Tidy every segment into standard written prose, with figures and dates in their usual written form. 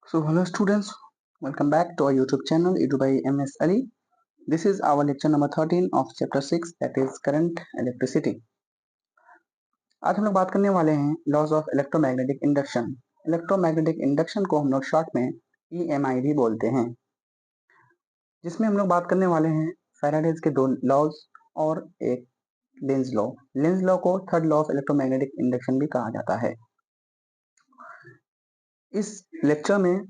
So hello students, welcome back to our YouTube channel Edu by MS Ali. This is our lecture number 13 of chapter 6 that is current electricity. आज हम लोग बात करने वाले हैं laws of electromagnetic induction. Electromagnetic induction को हम लोग शॉर्ट में EMI भी बोलते हैं, जिसमें हम लोग बात करने वाले हैं फैराडेज के दो लॉज और एक लेंज लॉ। लेंज लॉ को third law of electromagnetic induction भी कहा जाता है। इस लेक्चर में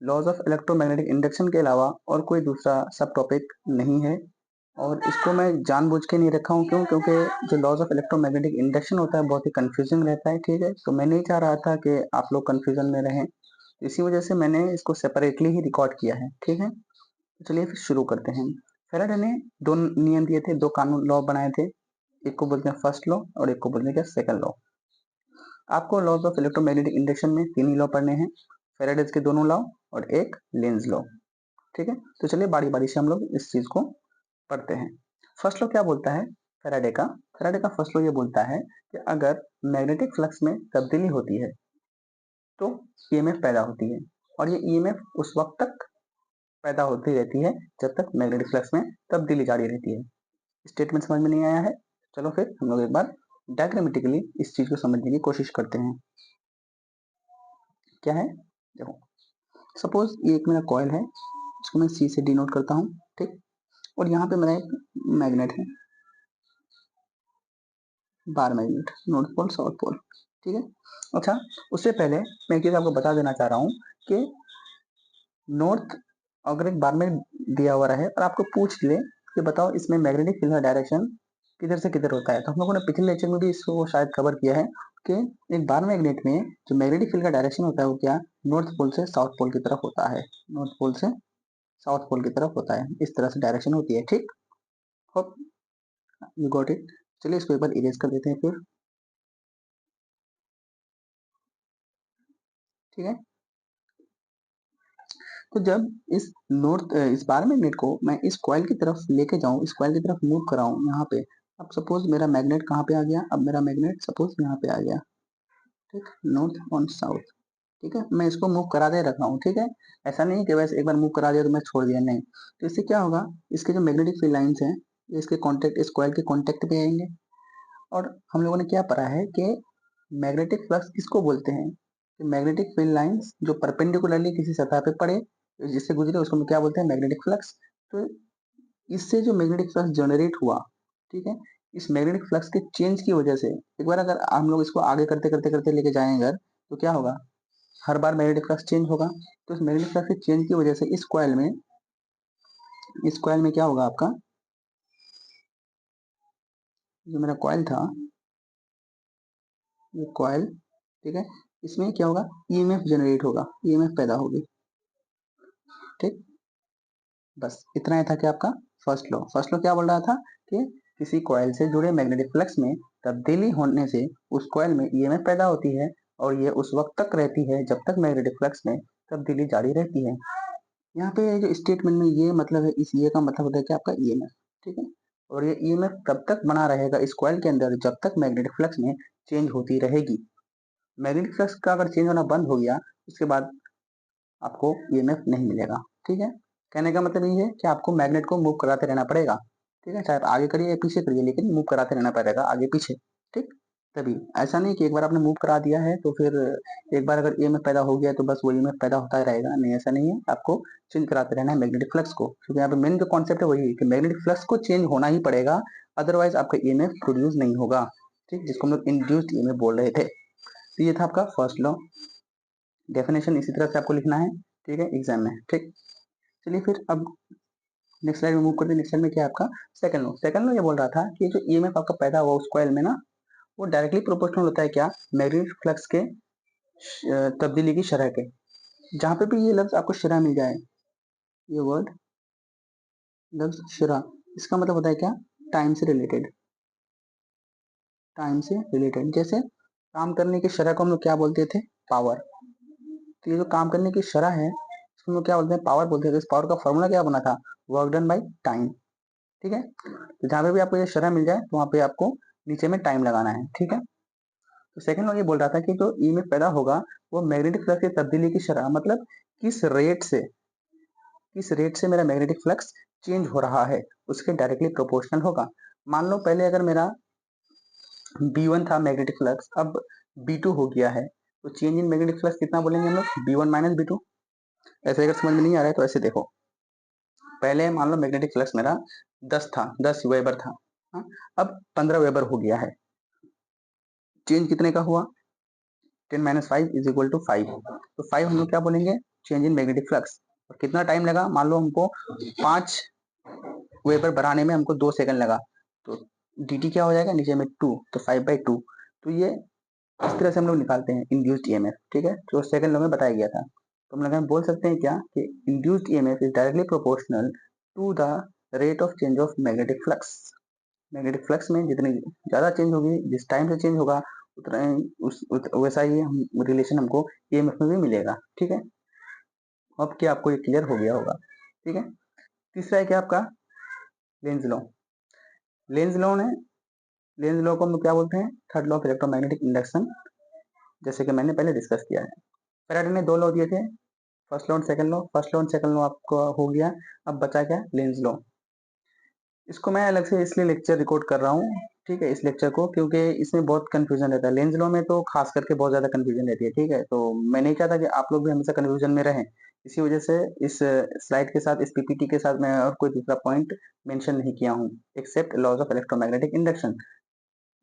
लॉज ऑफ इलेक्ट्रोमैग्नेटिक इंडक्शन के अलावा और कोई दूसरा सब टॉपिक नहीं है, और इसको मैं जानबूझ के नहीं रखा हूँ। क्योंकि जो लॉज ऑफ इलेक्ट्रोमैग्नेटिक इंडक्शन होता है बहुत ही कंफ्यूजिंग रहता है, ठीक है। तो मैं नहीं चाह रहा था कि आप लोग कंफ्यूजन में रहें, इसी वजह से मैंने इसको सेपरेटली ही रिकॉर्ड किया है, ठीक है। तो चलिए फिर शुरू करते हैं। फैराडे ने दो नियम दिए थे, दो कानून लॉ बनाए थे, एक को बोलते हैं फर्स्ट लॉ और एक को बोलते हैं सेकंड लॉ। आपको लॉज ऑफ इलेक्ट्रोमैग्नेटिक इंडक्शन में तीन ही लॉ पढ़ने हैं, फैराडेज के दोनों लॉ और एक लेंज लॉ, ठीक है। तो चलिए बारी बारी से हम लोग इस चीज को पढ़ते हैं। फर्स्ट लॉ क्या बोलता है फैराडे का फर्स्ट लॉ ये बोलता है कि अगर मैग्नेटिक फ्लक्स में तब्दीली होती है तो ईएमएफ पैदा होती है, और ये ईएमएफ उस वक्त तक पैदा होती रहती है जब तक मैग्नेटिक फ्लक्स में तब्दीली जारी रहती है। स्टेटमेंट समझ में नहीं आया है? चलो फिर हम लोग एक बार डायग्रामेटिकली इस चीज को समझने की कोशिश करते हैं। क्या है, देखो, सपोज ये एक मेरा कॉइल है, इसको मैं सी से डिनोट करता हूँ, ठीक। और यहाँ पे मेरा एक मैग्नेट है, bar magnet, north pole south pole, ठीक है। अच्छा, उससे पहले मैं एक चीज आपको बता देना चाह रहा हूँ कि नॉर्थ अगर एक बार में दिया हुआ है और आपको पूछ ले कि बताओ इसमें मैग्नेटिक फील्ड का डायरेक्शन किधर से किधर होता है, तो हम लोगों ने पिछले लेक्चर में भी इसको शायद कवर किया है कि एक बार मैग्नेट में जो मैग्नेटिक फील्ड का डायरेक्शन होता है वो क्या, नॉर्थ पोल से साउथ पोल की तरफ होता है, नॉर्थ पोल से साउथ पोल की तरफ होता है, इस तरह से डायरेक्शन होती है, ठीक। Hope you got it. चलिए इसको एक बार इरेज कर देते हैं फिर, ठीक है। तो जब इस बार मैग्नेट को मैं इस कॉइल की तरफ लेके जाऊं, इस कॉइल की तरफ मूव कराऊं यहाँ पे, अब सपोज मेरा मैग्नेट कहाँ पे आ गया, अब मेरा मैग्नेट सपोज यहाँ पे आ गया, ठीक, नॉर्थ ऑन साउथ, ठीक है। मैं इसको मूव करा दे रखा हूँ, ठीक है। ऐसा नहीं कि वैसे एक बार मूव करा दिया तो मैं छोड़ दिया, नहीं। तो इससे क्या होगा, इसके जो मैग्नेटिक फील्ड लाइंस हैं ये इसके कॉन्टेक्ट, इस कॉइल के कॉन्टेक्ट पे आएंगे। और हम लोगों ने क्या पढ़ा है कि मैग्नेटिक फ्लक्स किसको बोलते हैं, कि मैग्नेटिक फील्ड लाइंस जो परपेंडिकुलरली किसी सतह पे पड़े, जिससे गुजरे, उसको हम क्या बोलते हैं, मैग्नेटिक फ्लक्स। तो इससे जो मैग्नेटिक फ्लक्स जनरेट हुआ, ठीक है, इस मैग्नेटिक फ्लक्स के चेंज की वजह से एक बार अगर हम लोग इसको आगे करते करते करते लेके जाएंगे अगर, तो क्या होगा, हर बार मैग्नेटिक फ्लक्स चेंज होगा। तो इस मैग्नेटिक फ्लक्स के चेंज की वजह से इस कॉइल में क्या होगा, आपका जो मेरा कॉइल था, ये कॉइल, ठीक है, इसमें क्या होगा, ईएमएफ जनरेट होगा, ईएमएफ पैदा होगी, ठीक। बस इतना ही था कि आपका फर्स्ट लॉ क्या बोल रहा था कि किसी कॉइल से जुड़े मैग्नेटिक फ्लक्स में तब्दीली होने से उस कॉइल में ईएमएफ पैदा होती है, और ये उस वक्त तक रहती है जब तक मैग्नेटिक फ्लक्स में तब्दीली जारी रहती है। यहाँ पे जो स्टेटमेंट में ये मतलब है, इस ये का मतलब होता है कि आपका ईएमएफ, ठीक है। और ये ईएमएफ तब तक बना रहेगा इस कॉइल के अंदर जब तक मैग्नेटिक फ्लक्स में चेंज होती रहेगी। मैग्नेटिक फ्लक्स का अगर चेंज होना बंद हो गया उसके बाद आपको ईएमएफ नहीं मिलेगा, ठीक है। कहने का मतलब ये है कि आपको मैग्नेट को मूव कराते रहना पड़ेगा, ठीक है, चाहे आप आगे करिए या पीछे करिए, लेकिन मूव कराते रहना पड़ेगा आगे पीछे, ठीक। तभी, ऐसा नहीं कि एक बार आपने मूव करा दिया है तो फिर एक बार अगर ईएमएफ पैदा हो गया तो बस वो ईएमएफ पैदा होता ही रहेगा, नहीं, ऐसा नहीं है। आपको चेंज कराते रहना है मैग्नेटिक फ्लक्स को, क्योंकि यहाँ पे मेन जो कॉन्सेप्ट है वही है कि मैग्नेटिक फ्लक्स को चेंज होना ही पड़ेगा, अदरवाइज आपका ईएमएफ प्रोड्यूस नहीं होगा, ठीक, जिसको हम लोग इंड्यूस्ड ईएमएफ बोल रहे थे। तो ये था आपका फर्स्ट लॉ। डेफिनेशन इसी तरह से आपको लिखना है, ठीक है, एग्जाम में, ठीक। चलिए फिर अब नेक्स्ट स्लाइड में मूव करते हैं। नेक्स्ट स्लाइड में क्या है आपका सेकंड लॉ ये बोल रहा था कि जो ईएमएफ आपका पैदा हुआ उस कॉइल में ना, वो डायरेक्टली प्रोपोर्शनल होता है क्या, मैग्नेटिक फ्लक्स के तब्दीली की शरह के। जहां पे भी ये लफ्ज आपको शरह मिल जाए, ये वर्ड लफ्ज शरह, इसका मतलब होता है क्या, टाइम से रिलेटेड, टाइम से रिलेटेड। जैसे काम करने की शरह को हम लोग क्या बोलते थे, पावर। तो ये जो काम करने की शरह है इसको हम लोग क्या बोलते हैं, पावर बोलते हैं। तो इस पावर का फॉर्मूला क्या बना था, वर्क डन बाई टाइम, ठीक है। तो जहां पे भी आपको ये शरह मिल जाए तो वहां पे आपको नीचे में टाइम लगाना है, ठीक है। तो सेकंड लॉ ये बोल रहा था कि जो ईएमएफ पैदा होगा वो मैग्नेटिक फ्लक्स की तब्दीली की शरह, मतलब किस रेट से मेरा मैग्नेटिक फ्लक्स चेंज हो रहा है उसके डायरेक्टली प्रोपोर्शनल होगा। मान लो पहले अगर मेरा B1 था मैग्नेटिक फ्लक्स, अब B2 हो गया है, तो चेंज इन मैग्नेटिक फ्लक्स कितना बोलेंगे हम लोग, B1 माइनस B2। ऐसे अगर समझ में नहीं आ रहा है तो ऐसे देखो, पहले मान लो मैग्नेटिक फ्लक्स मेरा 10 था, 10 वेबर था, हाँ? अब 15 वेबर हो गया है, चेंज कितने का हुआ, 10 माइनस 5 इज इक्वल टू 5। तो 5 हम लोग क्या बोलेंगे, चेंज इन मैग्नेटिक फ्लक्स। और कितना टाइम लगा, मान लो हमको 5 वेबर बढ़ाने में हमको 2 सेकंड लगा, तो dt क्या हो जाएगा, नीचे में 2, तो 5/2। तो ये इस तरह से हम लोग निकालते हैं इंड्यूस्ड ईएमएफ, ठीक है, जो सेकंड लॉ में बताया गया था। तो हम लोग बोल सकते हैं क्या कि induced EMF is directly proportional to the rate of change of magnetic flux. Magnetic flux में जितनी ज्यादा चेंज होगी, जिस टाइम से चेंज होगा, उतना वैसा ही हम रिलेशन हमको ईएमएफ में भी मिलेगा, ठीक है। अब क्या आपको ये क्लियर हो गया होगा, ठीक है। तीसरा है क्या आपका लेंज लॉ। लेंज लॉ ने लेंज लॉ को हम क्या बोलते हैं, third law of electromagnetic induction, जैसे कि मैंने पहले डिस्कस किया है। फैराडे ने 2 लॉ दिए थे, फर्स्ट लॉ और सेकंड लॉ। फर्स्ट लॉ और सेकंड लॉ आपको हो गया, अब बचा क्या, लेंज लॉ। इसको मैं अलग से इसलिए लेक्चर रिकॉर्ड कर रहा हूँ, ठीक है, इस लेक्चर को, क्योंकि इसमें बहुत कंफ्यूजन रहता है। लेंज लॉ में तो खास करके बहुत ज्यादा कंफ्यूजन रहती है, ठीक है। तो मैं नहीं चाहता कि आप लोग भी हमेशा कंफ्यूजन में रहें, इसी वजह से इस स्लाइड के साथ, इस पीपीटी के साथ मैं और कोई दूसरा पॉइंट मेंशन नहीं किया हूँ, except laws of electromagnetic induction.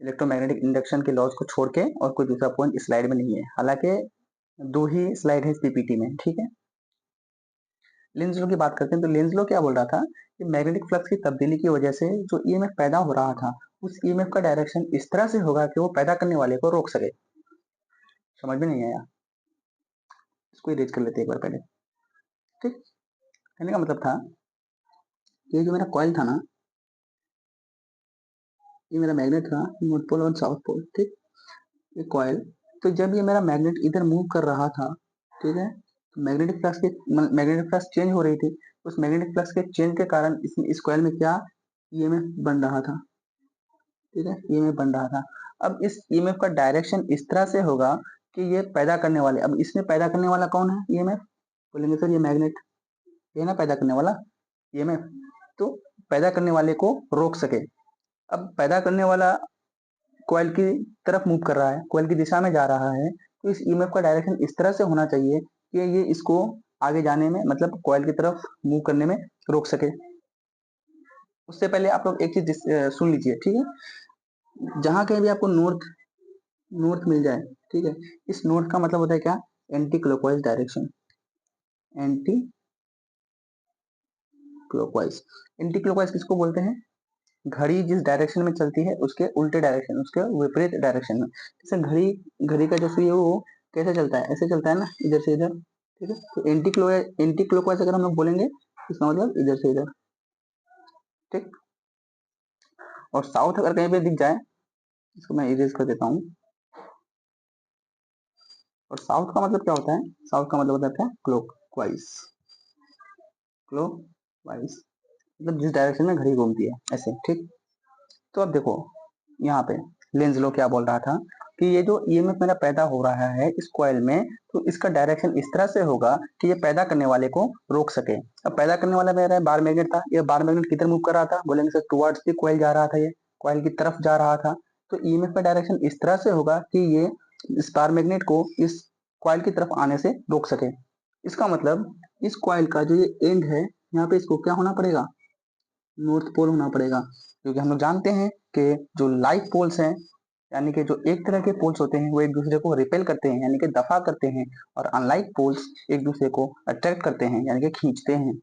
Electromagnetic induction के लॉज को छोड़ के और कोई दूसरा पॉइंट इस स्लाइड में नहीं है, हालांकि 2 ही स्लाइड है इस पीपीटी में, ठीक है। लेंज लॉ की बात करते हैं, तो लेंज लॉ क्या बोल रहा था कि मैग्नेटिक फ्लक्स की तब्दीली की वजह से जो ईएमएफ पैदा हो रहा था, उस ईएमएफ का डायरेक्शन इस तरह से होगा कि वो पैदा करने वाले को रोक सके। समझ में नहीं आया, इसको इरेज कर लेते एक बार पहले, ठीक। कहने का मतलब था, ये जो मेरा कॉइल था ना, ये मेरा मैग्नेट था, नॉर्थ पोल और साउथ पोल, ठीक। ये कॉइल, तो जब ये मेरा मैग्नेट इधर मूव कर रहा था, ठीक है, तो मैग्नेटिक फ्लक्स चेंज हो रही थी। उस मैग्नेटिक फ्लक्स के चेंज के कारण इस कॉइल में क्या ईएमएफ बन रहा था, ठीक है, ईएमएफ बन रहा था। अब इस ईएमएफ का डायरेक्शन इस तरह से होगा कि ये पैदा करने वाले, अब इसमें पैदा करने वाला कौन है, ईएमएफ, बोलेंगे सर ये मैग्नेट, ये ना पैदा करने वाला ईएमएफ, तो पैदा करने वाले को रोक सके। अब पैदा करने वाला कॉइल की तरफ मूव कर रहा है, कॉइल की दिशा में जा रहा है, तो इस ईएमएफ का डायरेक्शन इस तरह से होना चाहिए कि ये इसको आगे जाने में, मतलब कॉइल की तरफ मूव करने में रोक सके। उससे पहले आप लोग एक चीज सुन लीजिए, ठीक है। जहां कहीं भी आपको नॉर्थ नॉर्थ मिल जाए, ठीक है, इस नॉर्थ का मतलब होता है क्या, anti clockwise direction, anti clockwise. Anti clockwise किसको बोलते हैं, घड़ी जिस डायरेक्शन में चलती है उसके उल्टे डायरेक्शन, उसके विपरीत डायरेक्शन में। जैसे घड़ी घड़ी का जो सुई है वो कैसे चलता है, ऐसे चलता है ना, इधर से इधर, ठीक है। तो एंटी क्लॉकवाइज अगर हम लोग बोलेंगे, इसका मतलब इधर से इधर, ठीक। और साउथ अगर कहीं पे दिख जाए, इसको मैं इरेज कर देता हूँ। और साउथ का मतलब क्या होता है, साउथ का मतलब होता है क्लॉकवाइज, क्लॉकवाइज मतलब जिस डायरेक्शन में घड़ी घूमती है, ऐसे, ठीक। तो अब देखो यहाँ पे लेंज लॉ क्या बोल रहा था कि ये जो ईएमएफ मेरा पैदा हो रहा है इस कॉइल में, तो इसका डायरेक्शन इस तरह से होगा कि ये पैदा करने वाले को रोक सके। अब पैदा करने वाला मेरा बार मैग्नेट था, ये बार मैग्नेट किधर मूव कर रहा था, बोलेंगे सर टुवर्ड्स द कॉइल जा रहा था, ये कॉइल की तरफ जा रहा था। तो ईएमएफ का डायरेक्शन इस तरह से होगा कि ये इस बार मैग्नेट को इस कॉइल की तरफ आने से रोक सके। इसका मतलब इस कॉइल का जो ये एंड है, यहाँ पे इसको क्या होना पड़ेगा, नॉर्थ पोल होना पड़ेगा, क्योंकि हम लोग जानते हैं कि जो लाइक पोल्स हैं, यानी कि जो एक तरह के पोल्स होते हैं, वो एक दूसरे को रिपेल करते हैं, यानी कि दफा करते हैं, और अनलाइक पोल्स एक दूसरे को अट्रैक्ट करते हैं, यानी कि खींचते हैं।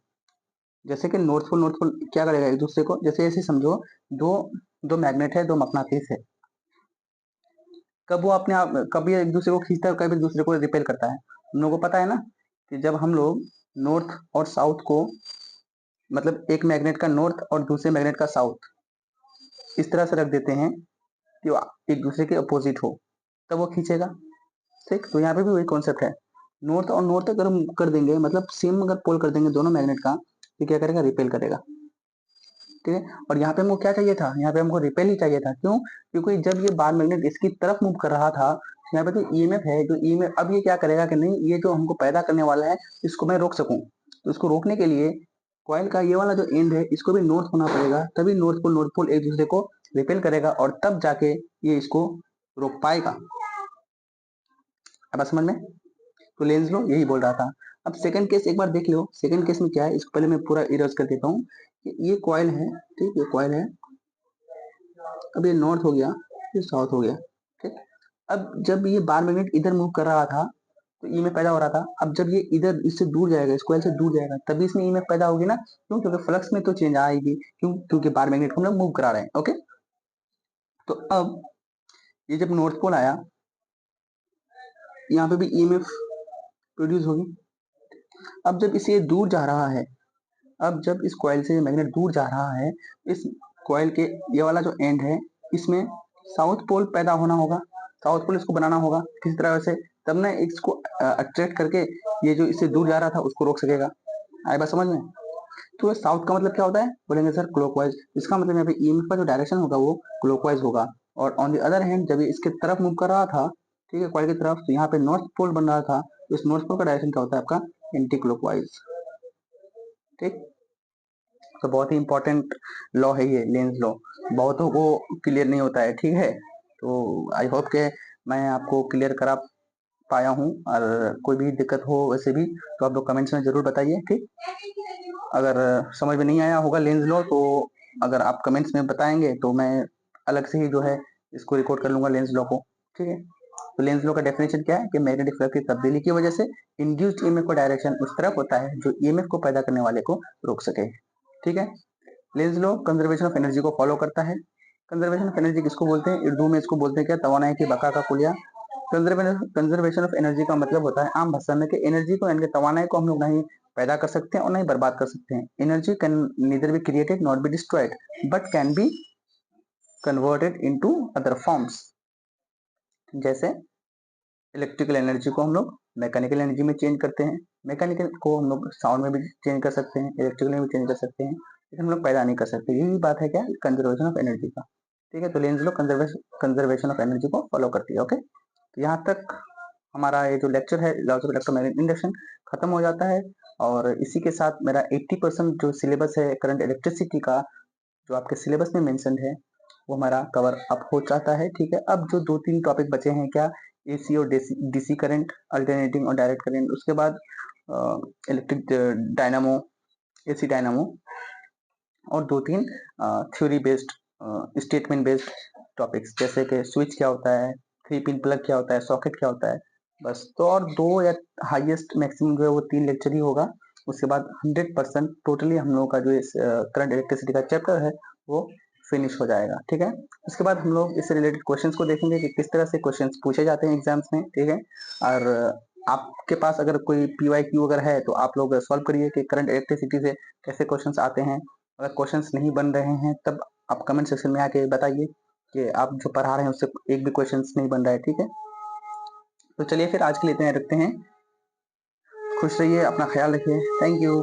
जैसे कि नॉर्थ पोल क्या करेगा एक दूसरे को, जैसे ऐसे समझो, दो दो मैग्नेट है, दो मकनातीस है, कब वो अपने आप, कभी एक दूसरे को खींचता है, कभी एक दूसरे को रिपेल करता है। हम लोगों को पता है ना कि जब हम लोग नॉर्थ और साउथ को, मतलब एक मैग्नेट का नॉर्थ और दूसरे मैग्नेट का साउथ इस तरह से रख देते हैं कि वो एक दूसरे के अपोजिट हो, तब वो खींचेगा, ठीक। तो यहाँ पे भी वही कॉन्सेप्ट है, नॉर्थ और नॉर्थ अगर हम कर देंगे, मतलब सेम अगर पोल कर देंगे दोनों मैग्नेट का, तो क्या करेगा, रिपेल करेगा। ठीक है। और यहाँ पे हमको क्या चाहिए था, यहाँ पे हमको रिपेल ही चाहिए था। क्यों? क्योंकि जब ये बार मैग्नेट इसकी तरफ मूव कर रहा था, यहाँ पे जो ईएमएफ है, जो ईएमएफ अब ये क्या करेगा कि नहीं, ये जो हमको पैदा करने वाला है इसको मैं रोक सकूं, तो इसको रोकने के लिए कॉइल का ये वाला जो एंड है इसको भी नॉर्थ होना पड़ेगा, तभी नॉर्थ पोल एक दूसरे को रिपेल करेगा और तब जाके ये इसको रोक पाएगा। अब समझ में? तो लेंस लो यही बोल रहा था। अब सेकंड केस एक बार देख लो, सेकंड केस में क्या है, इसको पहले मैं पूरा इरेज कर देता हूँ कि ये कॉइल है, ठीक, ये कॉइल है, अब ये नॉर्थ हो गया, ये साउथ हो गया, ठीक। अब जब ये बार मैग्नेट इधर मूव कर रहा था तो ईएमएफ पैदा हो रहा था। अब जब ये इधर इससे दूर जाएगा, इस कॉइल से दूर जाएगा, तभी इसमें ईएमएफ पैदा होगी ना। क्यों? क्योंकि फ्लक्स में तो चेंज आएगी। क्यों? क्योंकि बार मैग्नेट को हम लोग मूव करा रहे हैं। ओके, तो अब ये जब नॉर्थ पोल आया, यहाँ पे भी ईएमएफ प्रोड्यूस होगी। अब जब इसे दूर जा रहा है, अब जब इस कॉइल से मैग्नेट दूर जा रहा है, इस कॉइल के ये वाला जो एंड है इसमें साउथ पोल पैदा होना होगा, साउथ पोल इसको बनाना होगा किसी तरह से, तब ना इसको अट्रैक्ट करके ये जो इससे दूर जा रहा था उसको रोक सकेगा। आए बात समझ में? तो साउथ का मतलब क्या होता है? बोलेंगे सर क्लॉकवाइज। इसका मतलब यहाँ पे ईएमएफ का जो डायरेक्शन होगा वो क्लॉकवाइज होगा। और ऑन द अदर हैंड जब ये इसके तरफ मूव कर रहा था, ठीक है, कॉइल की तरफ, तो यहाँ पे नॉर्थ पोल बन रहा था, तो इस नॉर्थ पोल का डायरेक्शन क्या होता है आपका? Anti clockwise. ठीक, तो बहुत ही इंपॉर्टेंट लॉ है ये लेंस लॉ, बहुतों को क्लियर नहीं होता है। ठीक है, तो आई होप के मैं आपको क्लियर करा पाया हूँ। और कोई भी दिक्कत हो वैसे भी तो आप लोग कमेंट्स में जरूर बताइए। ठीक, अगर समझ में नहीं आया होगा लेंस लॉ तो अगर आप कमेंट्स में बताएंगे तो मैं अलग से ही जो है इसको रिकॉर्ड कर लूंगा लेंस लॉ को। ठीक है, तो लेंस लॉ का डेफिनेशन क्या है कि मैग्नेटिक फ्लक्स की तब्दीली की वजह से इंड्यूस्ड ईएमएफ का डायरेक्शन उस तरफ होता है जो ईएमएफ को पैदा करने वाले को रोक सके। ठीक है, Lenz law conservation of energy को फॉलो करता है। कंजर्वेशन ऑफ एनर्जी किसको बोलते हैं? उर्दू में इसको बोलते हैं क्या? तवानाई की बका का कुलिया। कंजर्वेशन ऑफ एनर्जी का मतलब होता है आम भाषा में कि एनर्जी को, यानी कि तवानाई को हम लोग नहीं पैदा कर सकते हैं और नहीं बर्बाद कर सकते हैं। Energy can neither be created not be destroyed but can be converted into other forms. जैसे इलेक्ट्रिकल एनर्जी को हम लोग मैकेनिकल एनर्जी में चेंज करते हैं, मैकेनिकल को हम लोग साउंड में भी चेंज कर सकते हैं, इलेक्ट्रिकल में भी चेंज कर सकते हैं, लेकिन हम लोग पैदा नहीं कर सकते। यही बात है क्या? कंजर्वेशन ऑफ एनर्जी का। ठीक है, तो lens low conservation of energy को फॉलो करती है। ओके, तो यहाँ तक हमारा ये जो लेक्चर है लॉज ऑफ इलेक्ट्रोमैग्नेटिक इंडक्शन खत्म हो जाता है। और इसी के साथ मेरा 80% जो सिलेबस है करंट इलेक्ट्रिसिटी का, जो आपके सिलेबस में मेंशन है, वो हमारा कवर अप हो जाता है। ठीक है, अब जो 2-3 टॉपिक बचे हैं, क्या? एसी और डीसी करंट, अल्टरनेटिंग और डायरेक्ट करंट, उसके बाद इलेक्ट्रिक डायनामो, एसी डायनामो, और 2-3 theory based, statement based topics, जैसे कि स्विच क्या होता है, 3 पिन प्लग क्या होता है, सॉकेट क्या होता है, बस। तो और 2 या हाईएस्ट मैक्सिमम जो है वो 3 लेक्चर ही होगा। उसके बाद 100% टोटली हम लोगों का जो करंट इलेक्ट्रिसिटी का चैप्टर है वो फिनिश हो जाएगा। ठीक है, उसके बाद हम लोग इससे रिलेटेड क्वेश्चंस को देखेंगे कि किस तरह से क्वेश्चंस पूछे जाते हैं एग्जाम्स में। ठीक है, और आपके पास अगर कोई PYQ अगर है तो आप लोग सॉल्व करिए कि करंट इलेक्ट्रिसिटी से कैसे क्वेश्चंस आते हैं। अगर क्वेश्चंस नहीं बन रहे हैं तब आप कमेंट सेक्शन में आके बताइए कि आप जो पढ़ा रहे हैं उससे एक भी क्वेश्चंस नहीं बन रहा है। ठीक है, तो चलिए फिर आज के लिए इतना रखते हैं। खुश रहिए, अपना ख्याल रखिए। Thank you.